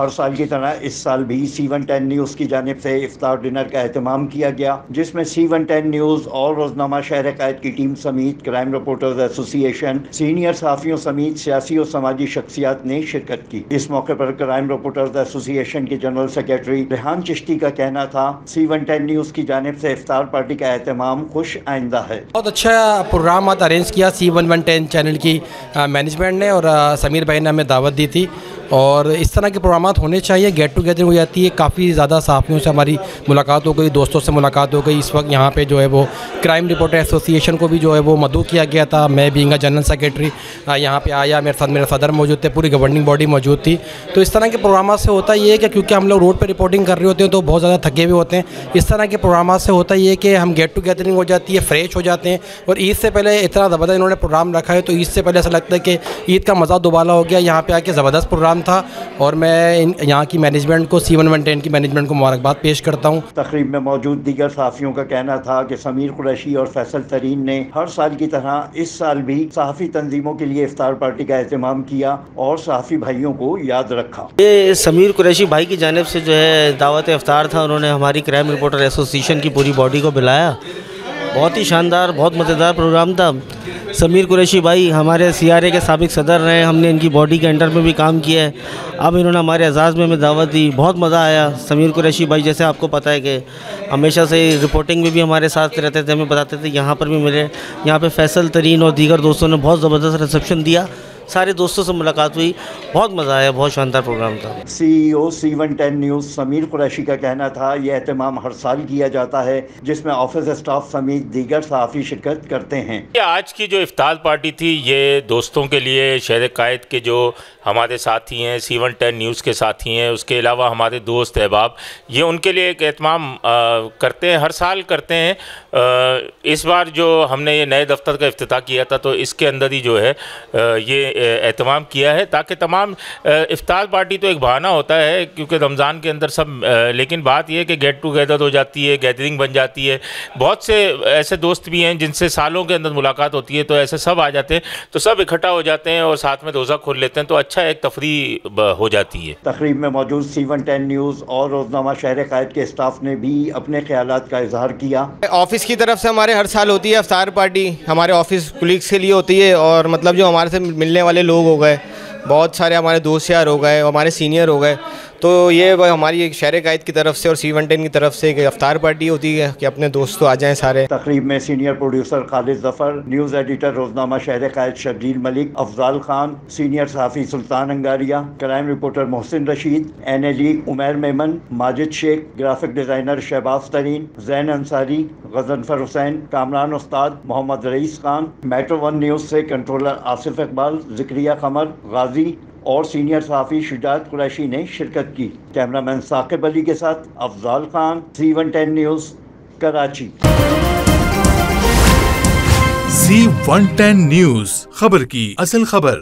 ہر سال کی طرح اس سال بھی C110 نیوز کی جانب سے افطار ڈنر کا اہتمام کیا گیا، جس میں C110 نیوز اور روزنامہ شہر قائد کی ٹیم سمیت کرائم رپورٹرز ایسوسی ایشن، سینئر صحافیوں سمیت سیاسی اور سماجی شخصیات نے شرکت کی۔ اس موقع پر کرائم رپورٹرز ایسوسی ایشن کے جنرل سیکریٹری ریحان چشتی کا کہنا تھا، C110 نیوز کی جانب سے افطار پارٹی کا اہتمام خوش آئندہ ہے۔ بہت اچھا پروگرام ارینج کیا C110 چینل کی مینجمنٹ نے، اور سمیر بھائی نے ہمیں دعوت دی تھی، اور اس طرح کے پروگرامات ہونے چاہیے۔ گیٹ ٹوگیدر ہو جاتی ہے، کافی زیادہ صحافیوں سے ہماری ملاقات ہو گئی، دوستوں سے ملاقات ہو گئی۔ اس وقت یہاں پہ جو ہے وہ کرائم رپورٹر ایسوسی ایشن کو بھی جو ہے وہ مدعو کیا گیا تھا، میں بینگ جنرل سیکریٹری یہاں پہ آیا، میرے ساتھ میرا صدر موجود تھے، پوری گورننگ باڈی موجود تھی۔ تو اس طرح کے پروگرامات سے ہوتا یہ ہے کہ کیونکہ ہم لوگ روڈ پہ رپورٹنگ کر رہے ہوتے ہیں تو بہت زیادہ تھکے ہوئے ہوتے ہیں، اس طرح کے پروگرامات سے ہوتا یہ ہے کہ ہم گیٹ ٹوگیدرنگ ہو جاتی ہے، فریش ہو جاتے ہیں۔ اور عید سے پہلے اتنا زبردست انہوں نے پروگرام رکھا ہے، تو عید سے پہلے ایسا لگتا ہے کہ عید کا مزہ دوبارہ ہو گیا۔ یہاں پہ آ کے زبردست پروگرام تھا، اور میں یہاں کی مینجمنٹ کو C110 کی مینجمنٹ کو مبارکباد پیش کرتا ہوں۔ تقریب میں موجود دیگر صحافیوں کا کہنا تھا کہ سمیر قریشی اور فیصل ترین نے ہر سال کی طرح اس سال بھی صحافی تنظیموں کے لیے افطار پارٹی کا اہتمام کیا اور صحافی بھائیوں کو یاد رکھا۔ یہ سمیر قریشی بھائی کی جانب سے جو ہے دعوت افطار تھا، انہوں نے ہماری کرائم رپورٹر ایسوسی ایشن کی پوری باڈی کو بلایا۔ بہت ہی شاندار، بہت مزیدار پروگرام تھا۔ سمیر قریشی بھائی ہمارے CRA کے سابق صدر رہے، ہم نے ان کی باڈی کے انڈر میں بھی کام کیا ہے۔ اب انہوں نے ہمارے اعزاز میں ہمیں دعوت دی، بہت مزہ آیا۔ سمیر قریشی بھائی جیسے آپ کو پتہ ہے کہ ہمیشہ سے رپورٹنگ میں بھی ہمارے ساتھ رہتے تھے، ہمیں بتاتے تھے، یہاں پر بھی ملے۔ یہاں پہ فیصل ترین اور دیگر دوستوں نے بہت زبردست ریسیپشن دیا، سارے دوستوں سے ملاقات ہوئی، بہت مزہ آیا، بہت شاندار پروگرام تھا۔ CEO C110 news Sameer Qureshi کا کہنا تھا، یہ اہتمام ہر سال کیا جاتا ہے جس میں آفس اسٹاف سمیت دیگر صحافی شرکت کرتے ہیں۔ آج کی جو افطار پارٹی تھی یہ دوستوں کے لیے، شہر قائد کے جو ہمارے ساتھی ہیں، C110 نیوز کے ساتھی ہیں، اس کے علاوہ ہمارے دوست احباب، یہ ان کے لیے ایک اہتمام کرتے ہیں، ہر سال کرتے ہیں۔ اس بار جو ہم نے یہ نئے دفتر کا افتتاح کیا تھا تو اس کے اندر ہی جو ہے یہ اہتمام کیا ہے، تاکہ تمام افطار پارٹی تو ایک بہانہ ہوتا ہے کیونکہ رمضان کے اندر سب، لیکن بات یہ ہے کہ گیٹ ٹوگیدر ہو جاتی ہے، گیدرنگ بن جاتی ہے۔ بہت سے ایسے دوست بھی ہیں جن سے سالوں کے اندر ملاقات ہوتی ہے، تو ایسے سب آ جاتے ہیں، تو سب اکٹھا ہو جاتے ہیں اور ساتھ میں روزہ کھول لیتے ہیں، تو اچھا ایک تفریح ہو جاتی ہے۔ تقریب میں موجود C110 نیوز اور روزنامہ شہر قائد کے اسٹاف نے بھی اپنے خیالات کا اظہار کیا۔ آفس کی طرف سے ہمارے ہر سال ہوتی ہے افطار پارٹی، ہمارے آفس کولیگس کے لیے ہوتی ہے، اور مطلب جو ہمارے سے ملنے والے لوگ ہو گئے، بہت سارے ہمارے دوست یار ہو گئے، ہمارے سینئر ہو گئے، تو یہ ہماری ایک شہر قائد کی طرف سے اور C110 کی طرف سے ایک افطار پارٹی ہوتی ہے کہ اپنے دوستوں آ جائیں سارے۔ تقریب میں سینئر پروڈیوسر خالد ظفر، نیوز ایڈیٹر روزنامہ شہر قائد شرجیل ملک، افضال خان، سینئر صحافی سلطان انگاریہ، کرائم رپورٹر محسن رشید، NLE عمیر میمن، ماجد شیخ، گرافک ڈیزائنر شہباز ترین، زین انصاری، غضنفر حسین، کامران استاد، محمد رئیس خان، میٹرو 1 نیوز سے کنٹرولر آصف اقبال، ذکریہ قمر، غازی اور سینئر صحافی شجاعت قریشی نے شرکت کی۔ کیمرامین ثاقب علی کے ساتھ Afzal Khan, C110 news, Karachi. C110 news, خبر کی اصل خبر۔